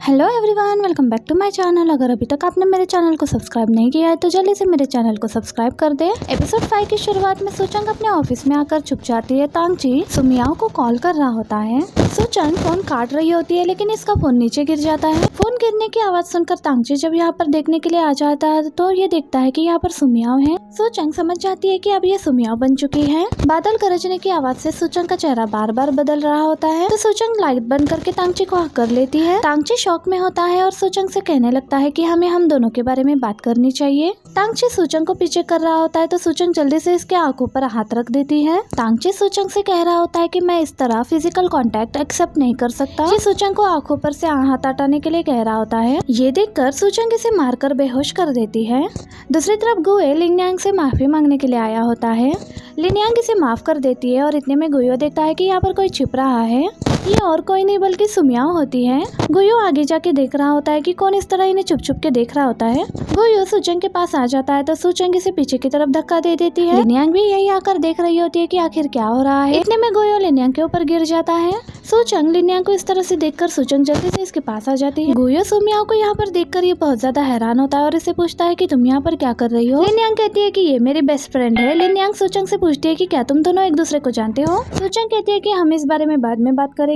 Hello everyone, welcome back to my channel. अगर अभी तक आपने मेरे चैनल को सब्सक्राइब नहीं किया है तो जल्दी से मेरे चैनल को सब्सक्राइब कर दे। एपिसोड 5 की शुरुआत में सुचंग अपने ऑफिस में आकर छुप जाती है। तांगची सुमियाओ को कॉल कर रहा होता है। सुचंग फोन काट रही होती है लेकिन इसका फोन नीचे गिर जाता है। फोन गिरने की आवाज सुनकर तांगची जब यहाँ पर देखने के लिए आ जाता है तो ये देखता है कि यहाँ पर सुमियाओ है। सुचंग समझ जाती है कि अब ये सुमियाओ बन चुकी है। बादल गरजने की आवाज से सुचंग का चेहरा बार बार बदल रहा होता है तो सुचंग लाइट बंद करके तांगची को हक कर लेती है। तांगची शॉक में होता है और सुचंग से कहने लगता है कि हमें हम दोनों के बारे में बात करनी चाहिए। तांगची सुचंग को पीछे कर रहा होता है तो सुचंग जल्दी से इसके आंखों पर हाथ रख देती है। तांगची सुचंग से कह रहा होता है कि मैं इस तरह फिजिकल कांटेक्ट एक्सेप्ट नहीं कर सकता। ये सुचंग को आंखों पर से हाथ हटाने के लिए कह रहा होता है। ये देखकर सुचंग इसे मारकर बेहोश कर देती है। दूसरी तरफ गुए लिंगयांग से माफी मांगने के लिए आया होता है। लिंगयांग इसे माफ कर देती है और इतने में गुयो देखता है कि यहाँ पर कोई छिप रहा है। ये और कोई नहीं बल्कि सुमियाओ होती है। गुयो आगे जाके देख रहा होता है कि कौन इस तरह इन्हें छुप छुप के देख रहा होता है। गुयो सुचंग के पास आ जाता है तो सुचंग इसे पीछे की तरफ धक्का दे देती है। लिंगयांग भी यही आकर देख रही होती है कि आखिर क्या हो रहा है। इतने में गुयो लिंगयांग के ऊपर गिर जाता है। सुचंग लिंगयांग को इस तरह से देखकर सुचंग जल्दी से इसके पास आ जाती है। गुयो सुमियाओ को यहाँ पर देखकर ये बहुत ज्यादा हैरान होता है और इसे पूछता है कि तुम यहाँ पर क्या कर रही हो। लिंगयांग कहती है कि ये मेरी बेस्ट फ्रेंड है। लिंगयांग सुचंग से पूछती है कि क्या तुम दोनों एक दूसरे को जानते हो। सुचंग कहती है कि हम इस बारे में बाद में बात करेंगे।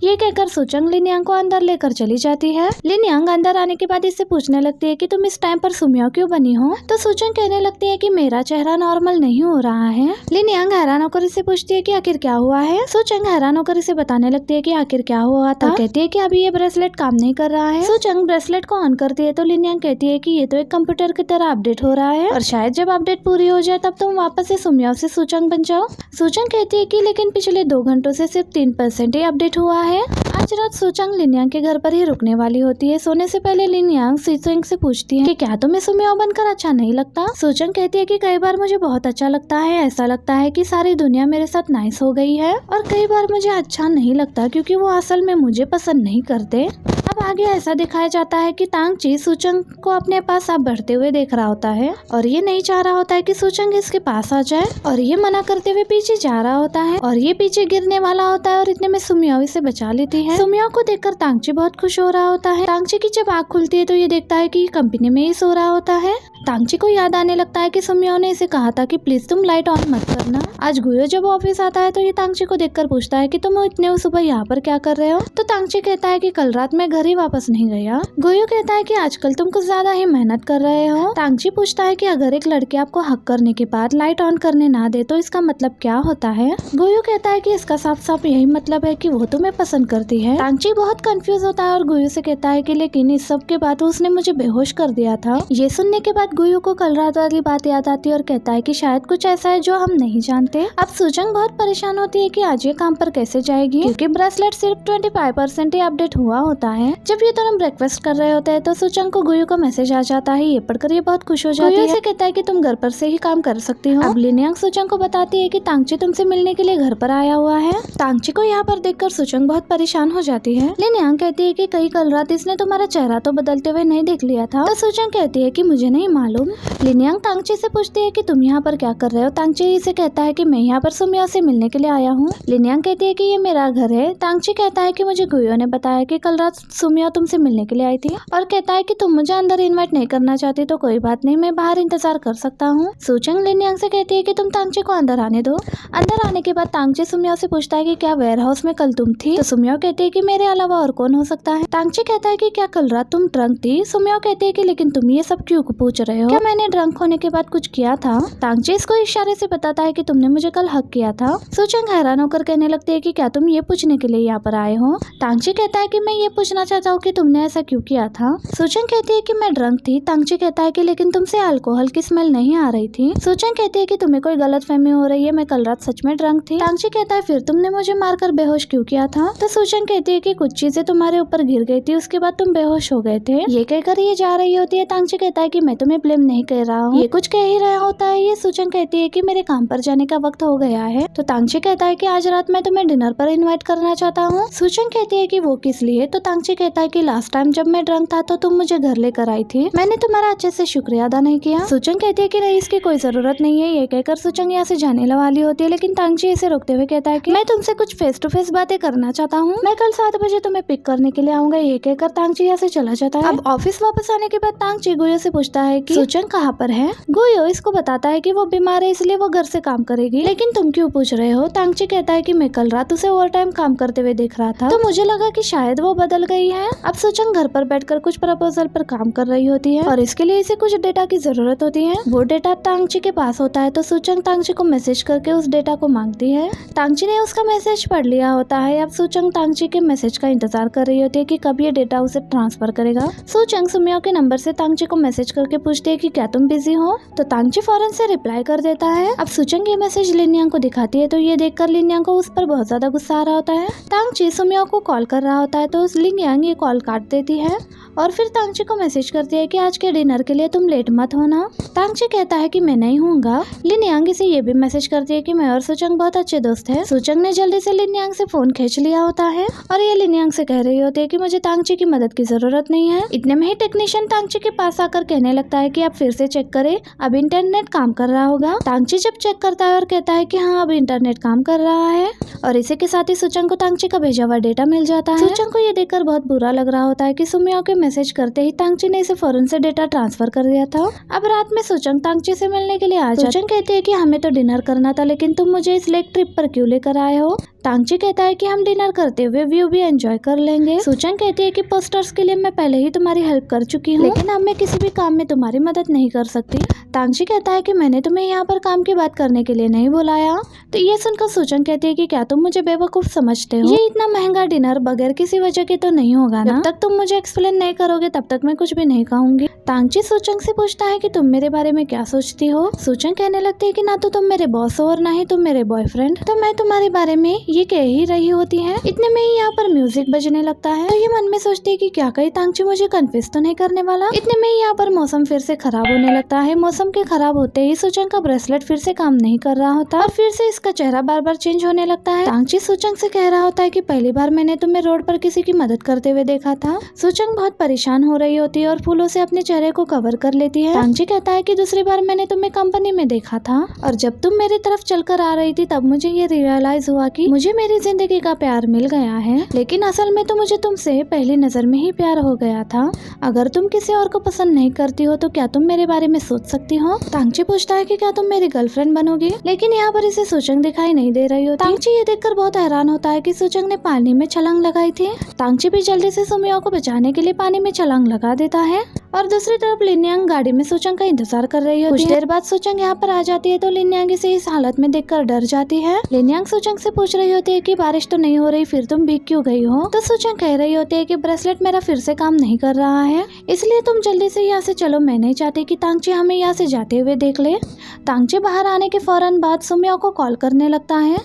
ये कहकर सुचंग लिंगयांग को अंदर लेकर चली जाती है। लिंगयांग अंदर आने के बाद इससे पूछने लगती है कि तुम इस टाइम पर सुमियाओ क्यों बनी हो। तो सुचंग कहने लगती है कि मेरा चेहरा नॉर्मल नहीं हो रहा है। लिंगयांग हैरान होकर इससे पूछती है कि आखिर क्या हुआ है। सुचंग हैरान होकर इसे बताने लगती है कि आखिर क्या हुआ था। तो कहती है कि अभी ये ब्रेसलेट काम नहीं कर रहा है। सुचंग ब्रेसलेट को ऑन करती है तो लिंगयांग कहती है कि ये तो एक कंप्यूटर की तरह अपडेट हो रहा है और शायद जब अपडेट पूरी हो जाए तब तुम वापस से सुमियाओ से सुचंग बन जाओ। सुचंग कहती है कि लेकिन पिछले 2 घंटों से सिर्फ 3% ही अपडेट हुआ है। आज रात सुचंग लिंगयांग के घर पर ही रुकने वाली होती है। सोने से पहले लिंगयांग सुचंग से पूछती है कि क्या तुम्हें सुमियाओ बनकर अच्छा नहीं लगता। सुचंग कहती है कि कई बार मुझे बहुत अच्छा लगता है। ऐसा लगता है कि सारी दुनिया मेरे साथ नाइस हो गई है और कई बार मुझे अच्छा नहीं लगता क्योंकि वो असल में मुझे पसंद नहीं करते। अब आगे ऐसा दिखाया जाता है कि तांगची सुचंग को अपने पास आप बढ़ते हुए देख रहा होता है और ये नहीं चाह रहा होता है कि सुचंग इसके पास आ जाए और ये मना करते हुए पीछे जा रहा होता है और ये पीछे गिरने वाला होता है और इतने में सुमियाओ इसे बचा लेती है। सुमियाओ को देखकर तांगची बहुत खुश हो रहा होता है। तांगची की जब आँख खुलती है तो ये देखता है कि कंपनी में ही सो रहा होता है। तांगची को याद आने लगता है कि सुमियाओ ने इसे कहा था कि प्लीज तुम लाइट ऑन मत करना। आज गुयो जब ऑफिस आता है तो ये तांगची को देखकर पूछता है कि तुम इतने सुबह यहाँ पर क्या कर रहे हो। तो तांगची कहता है कि कल रात मैं घर ही वापस नहीं गया। गुयो कहता है कि आजकल तुम कुछ ज्यादा ही मेहनत कर रहे हो। तांगची पूछता है कि अगर एक लड़की आपको हक करने के बाद लाइट ऑन करने ना दे तो इसका मतलब क्या होता है। गुयो कहता है कि इसका साफ साफ यही मतलब है कि वो तुम्हें पसंद करती है। तांगची बहुत कंफ्यूज होता है और गुयो से कहता है कि लेकिन इस सब के बाद उसने मुझे बेहोश कर दिया था। ये सुनने के बाद गुयो को कल रात वाली बात याद आती है और कहता है कि शायद कुछ ऐसा है जो हम नहीं जानते। अब सुचंग बहुत परेशान होती है कि आज ये काम पर कैसे जाएगी क्योंकि ब्रेसलेट सिर्फ 25% ही अपडेट हुआ होता है। जब ये दोनों ब्रेकफास्ट कर रहे होते हैं तो सुचंग को गुयो का मैसेज आ जाता है। ये पढ़कर ये बहुत खुश हो जाती है। गुयो से कहता है कि तुम घर पर से ही काम कर सकती हो। अब लिंगयांग सुचंग को बताती है कि तांगची तुमसे मिलने के लिए घर पर आया हुआ है। तांगची को यहाँ पर देखकर सुचंग बहुत परेशान हो जाती है। लिंगयांग कहती है कि कल रात इसने तुम्हारा चेहरा तो बदलते हुए नहीं देख लिया था। तो सुचंग कहती है कि मुझे नहीं मालूम। लिंगयांग तांगची से पूछती है कि तुम यहाँ पर क्या कर रहे हो। तांगची इसे कहता है कि मैं यहाँ पर सुमियाओ से मिलने के लिए आया हूँ। लिंगयांग कहती है कि ये मेरा घर है। तांगची कहता है कि मुझे गुयो ने बताया कि कल रात सुमियाओ तुमसे मिलने के लिए आई थी और कहता है कि तुम मुझे अंदर इनवाइट नहीं करना चाहती तो कोई बात नहीं, मैं बाहर इंतजार कर सकता हूँ। सुचंग लिंगयांग से कहती है कि तुम तांगची को अंदर आने दो। अंदर आने के बाद तांगची सुमियाओ से पूछता है कि क्या वेयर हाउस में कल तुम थी। तो सुमियाओ कहती है कि मेरे अलावा और कौन हो सकता है। तांगची कहता है कि क्या कल रात तुम ड्रंक थी। सुमियाओ कहती है कि लेकिन तुम ये सब क्यों पूछ रहे हो, क्या मैंने ड्रंक होने के बाद कुछ किया था। तांगची इसको इशारे से बताता है कि तुमने मुझे कल हक किया था। सुचंग हैरान होकर कहने लगती है कि क्या तुम ये पूछने के लिए यहाँ पर आए हो। तांगची कहता है कि मैं ये पूछना चाहता हूँ कि तुमने ऐसा क्यों किया था। सुचंग कहती है कि मैं ड्रंक थी। तांगची कहता है कि लेकिन तुमसे अल्कोहल की स्मेल नहीं आ रही थी। सुचंग कहती है कि तुम्हें कोई गलतफहमी हो रही है, मैं कल रात सच में ड्रंक थी। तांगची कहता है फिर तुमने मुझे मारकर बेहोश क्यों किया था। तो सुचंग कहती है कि कुछ चीजें तुम्हारे ऊपर गिर गई थी, उसके बाद तुम बेहोश हो गए थे। ये कहकर ये जा रही होती है। तांगची कहता है कि मैं तुम्हें ब्लेम नहीं कर रहा हूँ, ये कुछ कह ही रहा होता है। ये सुचंग कहती है कि मेरे काम पर जाने का वक्त हो गया है। तो तांगची कहता है कि आज रात मैं तुम्हें डिनर पर इनवाइट करना चाहता हूँ। सुचंग कहती है कि वो किस लिए। तो तांगची तांगची कहता है कि लास्ट टाइम जब मैं ड्रंक था तो तुम मुझे घर लेकर आई थी, मैंने तुम्हारा अच्छे से शुक्रिया अदा नहीं किया। सूचंग कहती है कि नहीं, इसकी कोई जरूरत नहीं है। ये कहकर सूचंग यहाँ से जाने वाली होती है, लेकिन तांगची इसे रोकते हुए कहता है कि मैं तुमसे कुछ फेस टू फेस बातें करना चाहता हूँ, मैं कल 7 बजे तुम्हें पिक करने के लिए आऊंगा। ये कहकर तांगची यहाँ से चला जाता है। अब ऑफिस वापस आने के बाद तांगची गुयो से पूछता है कि सूचंग कहाँ पर है। गुयो इसको बताता है कि वो बीमार है इसलिए वो घर से काम करेगी। लेकिन तुम क्यों पूछ रहे हो? तांगची कहता है कि मैं कल रात उसे ओवर टाइम काम करते हुए देख रहा था, तो मुझे लगा कि शायद वो बदल गई है। अब सूचंग घर पर बैठकर कुछ प्रपोजल पर काम कर रही होती है और इसके लिए इसे कुछ डेटा की जरूरत होती है। वो डेटा तांगची के पास होता है, तो सूचंग तांगची को मैसेज करके उस डेटा को मांगती है। तांगची ने उसका मैसेज पढ़ लिया होता है। अब सूचंग तांगची के मैसेज का इंतजार कर रही होती है कि कब ये डेटा उसे ट्रांसफर करेगा। सूचंग सुमियो के नंबर से तांगची को मैसेज करके पूछती है कि क्या तुम बिजी हो, तो तांगची फौरन से रिप्लाई कर देता है। अब सूचंग ये मैसेज लिनयांग को दिखाती है, तो ये देखकर लिनयांग को उस पर बहुत ज्यादा गुस्सा आ रहा होता है। तांगची सुमियो को कॉल कर रहा होता है, तो लिनयांग ये कॉल काट देती है और फिर तांगची को मैसेज करती है कि आज के डिनर के लिए तुम लेट मत होना। तांगची कहता है कि मैं नहीं हूँगा। लिनयांग इसे ये भी मैसेज करती है कि मैं और सूचंग बहुत अच्छे दोस्त हैं। सूचंग ने जल्दी से लिनयांग से फोन खींच लिया होता है और ये लिनयांग से कह रही होती है कि मुझे तांगची की मदद की जरूरत नहीं है। इतने में ही टेक्नीशियन तांगची के पास आकर कहने लगता है कि आप फिर से चेक करें, अब इंटरनेट काम कर रहा होगा। तांगची जब चेक करता है और कहता है कि हाँ, अब इंटरनेट काम कर रहा है और इसी के साथ ही सूचंग को तांगची का भेजा हुआ डेटा मिल जाता है। सूचंग को ये देखकर बहुत बुरा लग रहा होता है कि सुमियो के मैसेज करते ही तांगची ने इसे फौरन से डेटा ट्रांसफर कर दिया था। अब रात में सूचंग तांगची से मिलने के लिए आ जाती है। सूचंग कहती है कि हमें तो डिनर करना था, लेकिन तुम मुझे इस लेक ट्रिप पर क्यों लेकर आए हो। तांगची कहता है कि हम डिनर करते हुए व्यू भी एंजॉय कर लेंगे। सूचंग कहती है कि पोस्टर्स के लिए मैं पहले ही तुम्हारी हेल्प कर चुकी हूँ, लेकिन अब मैं किसी भी काम में तुम्हारी मदद नहीं कर सकती। तांगची कहता है कि मैंने तुम्हें यहाँ पर काम की बात करने के लिए नहीं बुलाया। तो ये सुनकर सूचंग कहती है कि क्या तुम मुझे बेवकूफ समझते हो? ये इतना महंगा डिनर बगैर किसी वजह के तो नहीं होगा ना। जब तक तुम मुझे एक्सप्लेन नहीं करोगे तब तक मैं कुछ भी नहीं कहूंगी। तांगची सूचंग से पूछता है कि तुम मेरे बारे में क्या सोचती हो। सूचंग कहने लगती है कि ना तो तुम मेरे बॉस हो और ना ही तुम मेरे बॉयफ्रेंड, तो मैं तुम्हारे बारे में ये कह ही रही होती है। इतने में ही यहाँ पर म्यूजिक बजने लगता है, तो ये मन में सोचती है कि क्या कहीं तांगची मुझे कन्फ्यूज तो नहीं करने वाला। इतने में ही यहाँ पर मौसम फिर से खराब होने लगता है। मौसम के खराब होते ही सूचंग का ब्रेसलेट फिर से काम नहीं कर रहा होता और फिर से इसका चेहरा बार बार चेंज होने लगता है। तांगची सूचंग से कह रहा होता है कि पहली बार मैंने तुम्हें रोड पर किसी की मदद करते हुए देखा था। सूचंग बहुत परेशान हो रही होती है और फूलों से अपने चेहरे को कवर कर लेती है। तांगची कहता है कि दूसरी बार मैंने तुम्हें कंपनी में देखा था और जब तुम मेरी तरफ चलकर आ रही थी तब मुझे ये रियलाइज हुआ कि मुझे मेरी जिंदगी का प्यार मिल गया है, लेकिन असल में तो मुझे तुमसे पहली नजर में ही प्यार हो गया था। अगर तुम किसी और को पसंद नहीं करती हो तो क्या तुम मेरे बारे में सोच सकती हो। तांगची पूछता है कि क्या तुम मेरी गर्लफ्रेंड बनोगी, लेकिन यहाँ पर इसे सूचंग दिखाई नहीं दे रही होती। तांगची ये देखकर बहुत हैरान होता है कि सूचंग ने पानी में छलांग लगाई थी। तांगची भी जल्दी से सुमियो को बचाने के लिए पानी में छलांग लगा देता है और दूसरी तरफ लिनयांग गाड़ी में सूचंग का इंतजार कर रही होती है। कुछ देर बाद सूचंग यहाँ पर आ जाती है, तो लिनयांग इसे इस हालत में देखकर डर जाती है। लिनयांग सूचंग से पूछ रही होती है कि बारिश तो नहीं हो रही, फिर तुम भीग क्यों गई हो। तो सूचंग कह रही होती है कि ब्रेसलेट मेरा फिर से काम नहीं कर रहा है, इसलिए तुम जल्दी से यहाँ से चलो। मैं नहीं चाहती कि तांगची हमें यहाँ से जाते हुए देख ले। तांगची बाहर आने के फौरन बाद सुमियो को कॉल करने लगता है।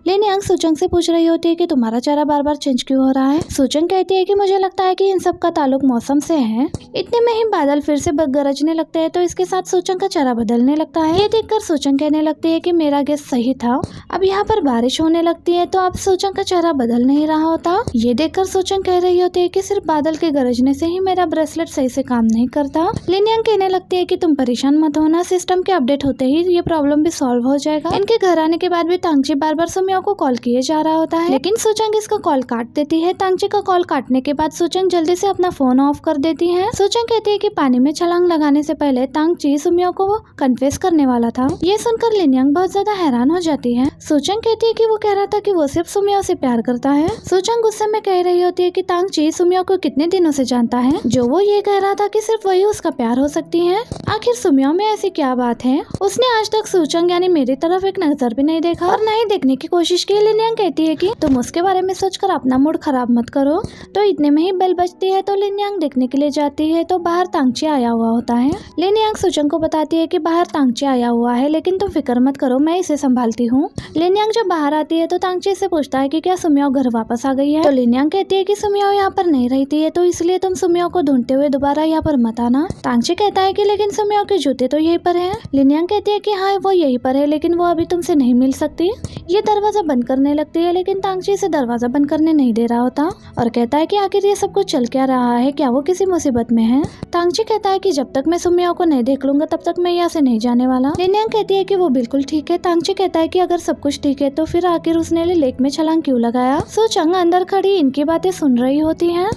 लिनयांग सूचंग से पूछ रही होती है कि तुम्हारा चेहरा बार बार चेंज क्यों हो रहा है। सूचंग कहती है कि मुझे लगता है कि इन सब का ताल्लुक मौसम से है। इतने में ही बादल फिर से गरजने लगते हैं, तो इसके साथ सूचंग का चेहरा बदलने लगता है। ये देखकर सूचंग कहने लगती है कि मेरा गेस सही था। अब यहाँ पर बारिश होने लगती है, तो अब सूचंग का चेहरा बदल नहीं रहा होता। ये देखकर सूचंग कह रही होती है कि सिर्फ बादल के गरजने से ही मेरा ब्रेसलेट सही से काम नहीं करता। लिनयांग कहने लगती है कि तुम परेशान मत होना, सिस्टम के अपडेट होते ही ये प्रॉब्लम भी सॉल्व हो जाएगा। इनके घर आने के बाद भी तांगची बार बार सुमियो को कॉल किए जा रहा होता है, लेकिन सूचंग इसका कॉल काट देती है। तांगची का कॉल काटने के बाद सूचंग जल्दी से अपना फोन ऑफ कर देती है। सूचंग कहती है कि पानी में छलांग लगाने से पहले तांगची सुमियो को कन्फेस करने वाला था। ये सुनकर लिनयांग बहुत ज्यादा हैरान हो जाती है। सूचंग कहती है कि वो कह रहा था कि वो सिर्फ सुमियो से प्यार करता है। सूचंग गुस्से में कह रही होती है कि तांगची सुमियो को कितने दिनों से जानता है, जो वो ये कह रहा था कि सिर्फ वही उसका प्यार हो सकती है। आखिर सुमियो में ऐसी क्या बात है, उसने आज तक सूचंग यानी मेरी तरफ एक नजर भी नहीं देखा और न ही देखने की कोशिश की। लिनयांग कहती है कि तुम उसके बारे में सोचकर अपना मूड खराब मत करो। तो इतने में ही बेल बजती है, तो लिनयांग देखने के लिए जाती है, तो बाहर तांगची आया हुआ होता है। लिनयांग सूचंग को बताती है कि बाहर तांगची आया हुआ है, लेकिन तुम फिक्र मत करो, मैं इसे संभालती हूँ। लिनयांग जब बाहर आती है तो तांगची से पूछता है कि क्या सुमियो घर वापस आ गई है। तो लिनयांग कहती है कि सुमियो यहाँ पर नहीं रहती है, तो इसलिए तुम सुमियो को ढूंढते हुए दोबारा यहाँ पर मत आना। तांगची कहता है कि लेकिन सुमियो के जूते तो यहीं पर है। लिनयांग कहती है कि हाँ वो यहीं पर है, लेकिन वो अभी तुमसे नहीं मिल सकती। ये दरवाजा बंद करने लगती है, लेकिन तांगची इसे दरवाजा बंद करने नहीं दे रहा होता और कहता है कि आखिर ये सब कुछ चल क्या रहा है, क्या वो किसी मुसीबत में है। तांगची कहता है कि जब तक मैं सुमियाओ को नहीं देख लूंगा तब तक मैं यहाँ से नहीं जाने वाला। लिनयांग कहती है कि वो बिल्कुल ठीक है। तांगची कहता है कि अगर सब कुछ ठीक है तो फिर आखिर उसने लेक में छलांग क्यों लगाया। सो चंग अंदर खड़ी इनकी बातें सुन रही होती है।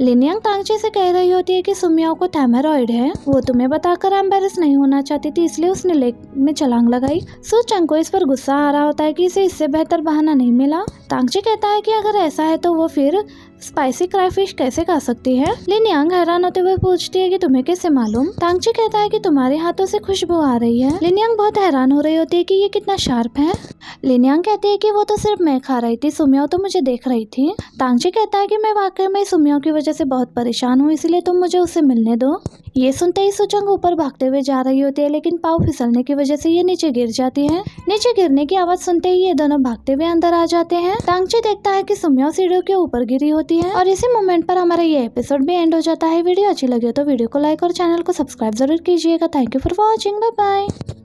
लिनयांग तांगची से कह रही होती है कि सुमियाओ को थैमेरॉइड है, वो तुम्हें बताकर एम्बेरस नहीं होना चाहती थी, इसलिए उसने लेक में छलांग लगाई। सो चंग को इस पर गुस्सा आ रहा होता है कि इसे इससे बेहतर बहाना नहीं मिला। तांगची कहता है कि अगर ऐसा है तो वो फिर स्पाइसी क्राइफिश कैसे खा सकती है। लिनयांग हैरान होते हुए पूछती है कि तुम्हें कैसे मालूम। तांगची कहता है कि तुम्हारे हाथों से खुशबू आ रही है। लिनयांग बहुत हैरान हो रही होती है कि ये कितना शार्प है। लिनयांग कहती है कि वो तो सिर्फ मैं खा रही थी, सुमियाओ तो मुझे देख रही थी। तांगची कहता है कि मैं वाकई में सुमियाओ की वजह से बहुत परेशान हूँ, इसलिए तुम मुझे उससे मिलने दो। ये सुनते ही सुचंग ऊपर भागते हुए जा रही होती है, लेकिन पाँव फिसलने की वजह से ये नीचे गिर जाती है। नीचे गिरने की आवाज सुनते ही ये दोनों भागते हुए अंदर आ जाते हैं। तांगची देखता है कि सुमियाओ सीढ़ियों के ऊपर गिरी होती है और इसी मोमेंट पर हमारा ये एपिसोड भी एंड हो जाता है। वीडियो अच्छी लगी हो तो वीडियो को लाइक और चैनल को सब्सक्राइब जरूर कीजिएगा। Thank you for watching, bye bye.